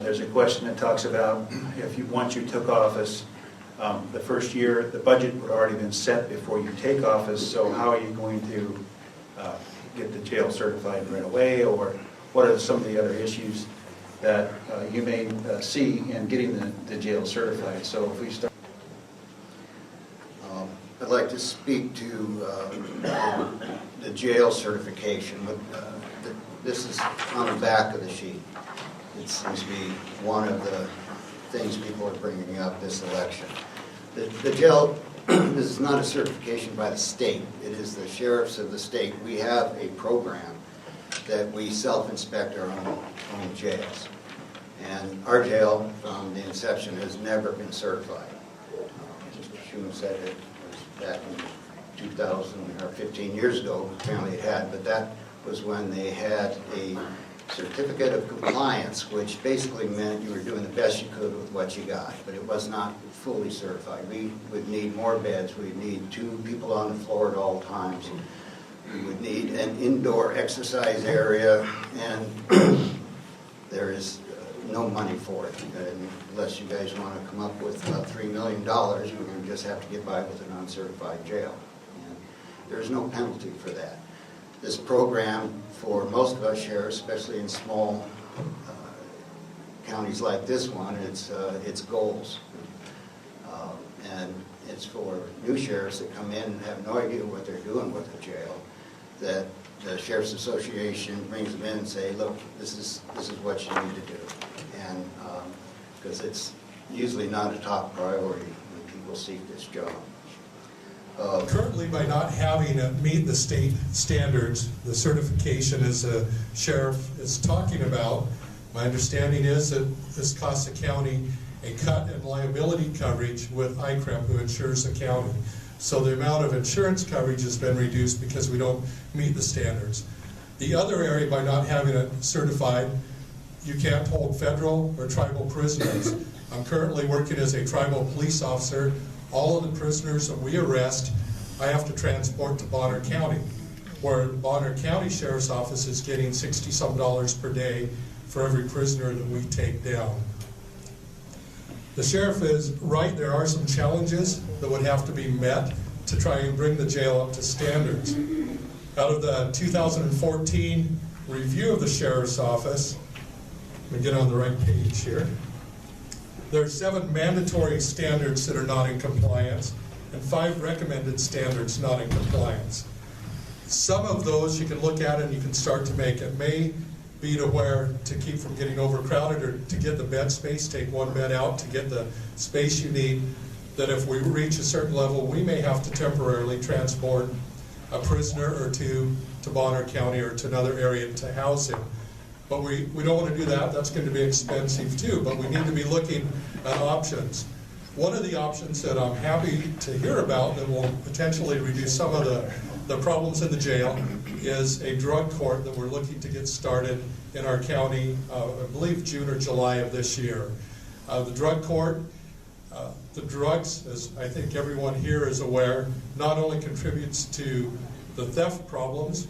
There's a question that talks about once you took office, the first year, the budget would already been set before you take office, so how are you going to get the jail certified right away, or what are some of the other issues that you may see in getting the jail certified? So if we start. I'd like to speak to the jail certification. This is on the back of the sheet. It seems to be one of the things people are bringing up this election. The jail, this is not a certification by the state. It is the sheriffs of the state. We have a program that we self-inspect our own jails. And our jail, from the inception, has never been certified. Mr. Schuman said it was back in 2000 or 15 years ago, apparently it had, but that was when they had a certificate of compliance, which basically meant you were doing the best you could with what you got, but it was not fully certified. We would need more beds. We'd need 2 people on the floor at all times. We would need an indoor exercise area, and there is no money for it. And unless you guys want to come up with $3 million, we're going to just have to get by with an uncertified jail. And there's no penalty for that. This program, for most of us sheriffs, especially in small counties like this one, it's goals. And it's for new sheriffs that come in and have no idea what they're doing with the jail, that the Sheriff's Association brings them in and say, look, this is what you need to do. And because it's usually not a top priority when people seek this job. Currently, by not having it meet the state standards, the certification as a sheriff is talking about, my understanding is that this costs the county a cut in liability coverage with ICREP, who insures the county. So the amount of insurance coverage has been reduced because we don't meet the standards. The other area, by not having it certified, you can't hold federal or tribal prisoners. I'm currently working as a tribal police officer. All of the prisoners that we arrest, I have to transport to Bonner County, where the Bonner County Sheriff's Office is getting $60-some per day for every prisoner that we take down. The sheriff is right, there are some challenges that would have to be met to try and bring the jail up to standards. Out of the 2014 review of the Sheriff's Office, let me get on the right page here. There are 7 mandatory standards that are not in compliance and 5 recommended standards not in compliance. Some of those you can look at and you can start to make. It may be to where to keep from getting overcrowded or to get the bed space, take 1 bed out to get the space you need, that if we reach a certain level, we may have to temporarily transport a prisoner or 2 to Bonner County or to another area to house him. But we don't want to do that. That's going to be expensive too. But we need to be looking at options. One of the options that I'm happy to hear about that will potentially reduce some of the problems in the jail is a drug court that we're looking to get started in our county, I believe June or July of this year. The drug court, the drugs, as I think everyone here is aware, not only contributes to the theft problems,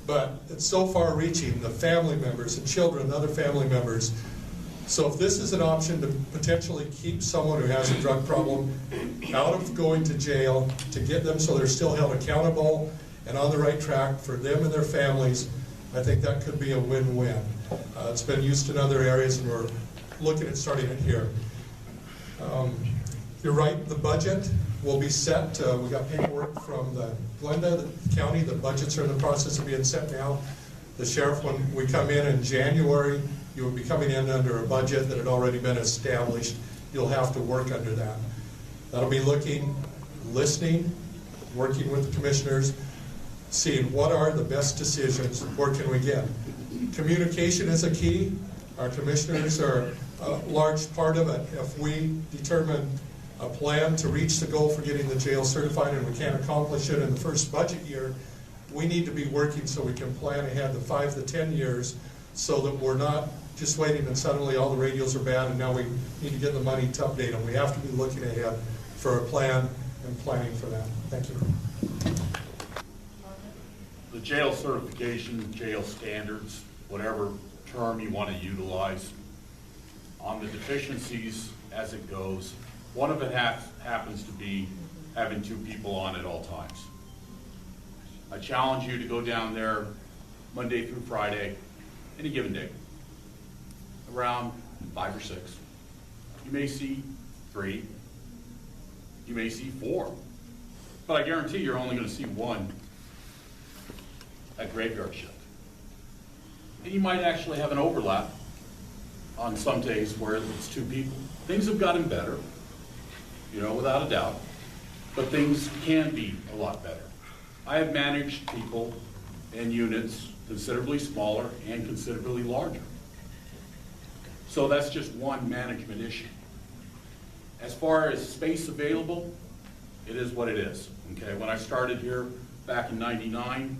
but it's so far-reaching, the family members, the children, and other family members. So if this is an option to potentially keep someone who has a drug problem out of going to jail, to get them so they're still held accountable and on the right track for them and their families, I think that could be a win-win. It's been used in other areas, and we're looking at starting it here. You're right, the budget will be set. We got paperwork from the Glenda County. The budgets are in the process of being set now. The sheriff, when we come in January, you will be coming in under a budget that had already been established. You'll have to work under that. That'll be looking, listening, working with the commissioners, seeing what are the best decisions, where can we get. Communication is a key. Our commissioners are a large part of it. If we determine a plan to reach the goal for getting the jail certified and we can't accomplish it in the first budget year, we need to be working so we can plan ahead the 5 to 10 years so that we're not just waiting and suddenly all the radios are bad and now we need to get the money to update them. We have to be looking ahead for a plan and planning for that. Thank you. The jail certification, jail standards, whatever term you want to utilize, the deficiencies as it goes. One of it happens to be having 2 people on at all times. I challenge you to go down there Monday through Friday, any given day, around 5 or 6. You may see 3, you may see 4, but I guarantee you're only going to see 1 at graveyard shift. And you might actually have an overlap on some days where it's 2 people. Things have gotten better, without a doubt, but things can be a lot better. I have managed people and units considerably smaller and considerably larger. So that's just one management issue. As far as space available, it is what it is. Okay, when I started here back in '99,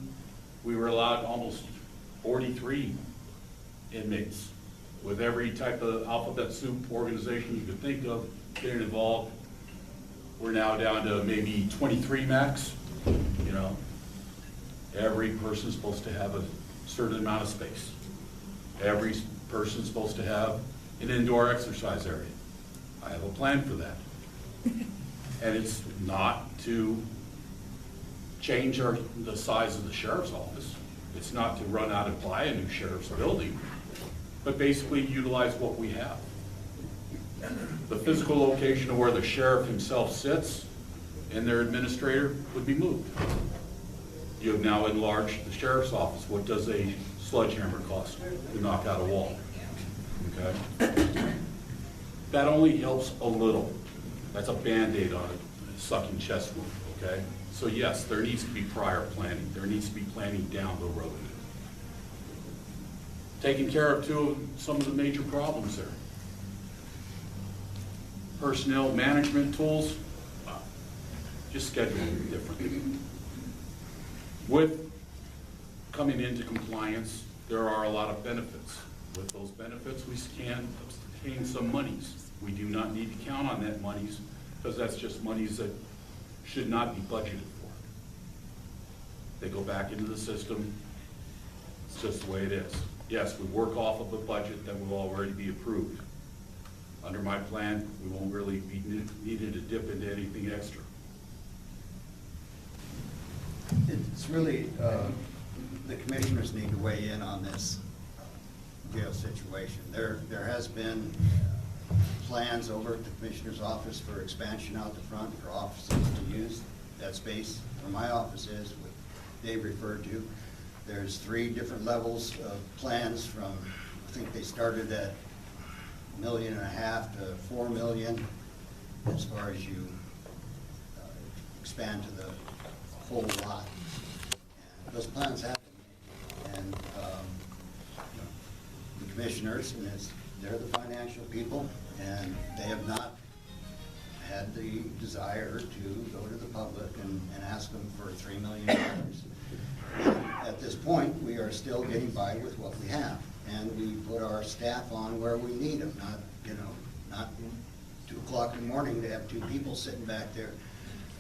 we were allowed almost 43 inmates with every type of alphabet soup organization you could think of getting involved. We're now down to maybe 23 max. Every person's supposed to have a certain amount of space. Every person's supposed to have an indoor exercise area. I have a plan for that. And it's not to change the size of the sheriff's office. It's not to run out and buy a new sheriff's building, but basically utilize what we have. The physical location of where the sheriff himself sits and their administrator would be moved. You have now enlarged the sheriff's office. What does a sledgehammer cost to knock out a wall? Okay? That only helps a little. That's a Band-Aid on a sucking chest wound, okay? So yes, there needs to be prior planning. There needs to be planning down the road. Taking care of some of the major problems there. Personnel management tools, just schedule them differently. With coming into compliance, there are a lot of benefits. With those benefits, we can obtain some monies. We do not need to count on that monies because that's just monies that should not be budgeted for. They go back into the system. It's just the way it is. Yes, we work off of a budget that will already be approved. Under my plan, we won't really be needed to dip into anything extra. It's really, the commissioners need to weigh in on this jail situation. There has been plans over at the commissioner's office for expansion out the front for offices to use that space where my office is, what Dave referred to. There's 3 different levels of plans from, I think they started at $1.5 million to $4 million as far as you expand to the whole lot. And those plans happen. And the commissioners, and they're the financial people, and they have not had the desire to go to the public and ask them for $3 million. At this point, we are still getting by with what we have, and we put our staff on where we need them, not 2 o'clock in the morning to have 2 people sitting back there.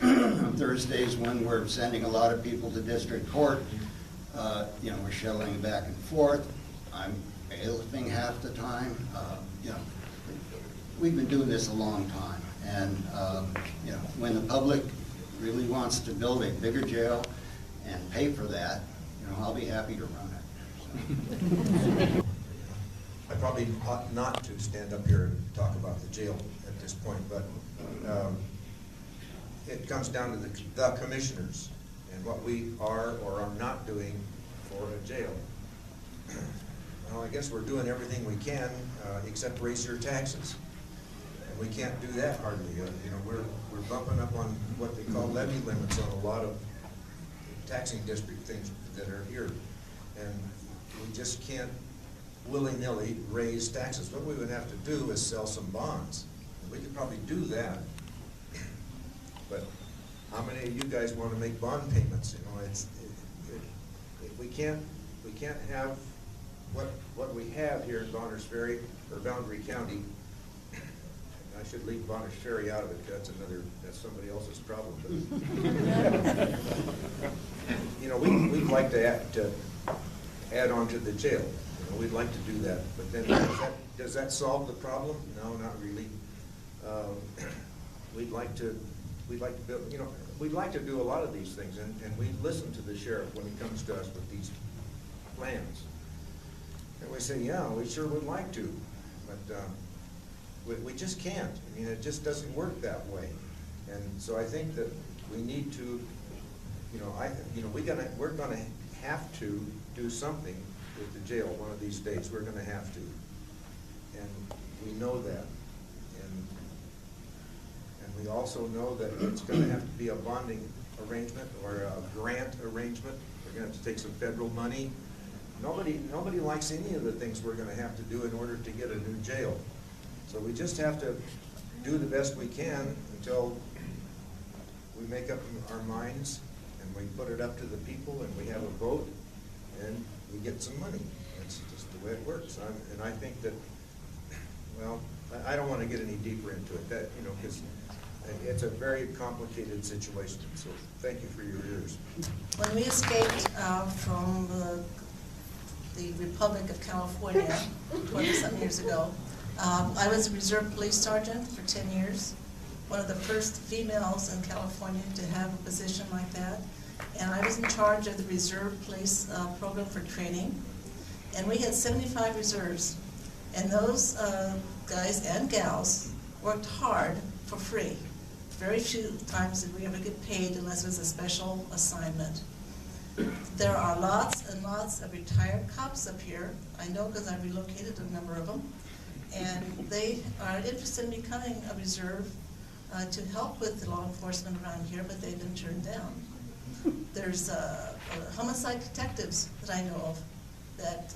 On Thursdays, when we're sending a lot of people to district court, we're shuttling back and forth. I'm bailiffing half the time. We've been doing this a long time, and when the public really wants to build a bigger jail and pay for that, I'll be happy to run it. I probably ought not to stand up here and talk about the jail at this point, but it comes down to the commissioners and what we are or are not doing for a jail. Well, I guess we're doing everything we can except raise your taxes. And we can't do that hardly. We're bumping up on what they call levy limits on a lot of taxing district things that are here. And we just can't willy-nilly raise taxes. What we would have to do is sell some bonds. We could probably do that. But how many of you guys want to make bond payments? We can't have what we have here in Bonners Ferry or Boundary County. I should leave Bonners Ferry out of it. That's somebody else's problem. We'd like to add on to the jail. And we'd like to do that, but then does that solve the problem? No, not really. We'd like to build, we'd like to do a lot of these things, and we listen to the sheriff when he comes to us with these plans. And we say, yeah, we sure would like to, but we just can't. I mean, it just doesn't work that way. And so I think that we need to, we're gonna have to do something with the jail one of these days. We're gonna have to. And we know that. And we also know that it's gonna have to be a bonding arrangement or a grant arrangement. We're gonna have to take some federal money. Nobody likes any of the things we're gonna have to do in order to get a new jail. So we just have to do the best we can until we make up our minds and we put it up to the people and we have a vote and we get some money. That's just the way it works. And I think that, well, I don't want to get any deeper into it, because it's a very complicated situation. So thank you for your ears. When we escaped from the Republic of California 20-some years ago, I was a reserve police sergeant for 10 years, one of the first females in California to have a position like that. And I was in charge of the reserve police program for training. And we had 75 reserves. And those guys and gals worked hard for free. Very few times did we ever get paid unless it was a special assignment. There are lots and lots of retired cops up here. I know because I relocated a number of them. And they are interested in becoming a reserve to help with the law enforcement around here, but they've been turned down. There's homicide detectives that I know of that,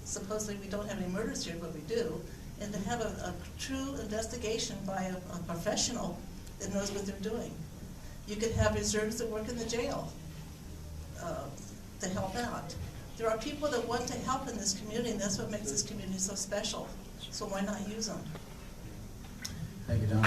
supposedly we don't have any murders here, but we do. And to have a true investigation by a professional that knows what they're doing. You could have reserves that work in the jail to help out. There are people that want to help in this community, and that's what makes this community so special. So why not use them? Thank you, Don.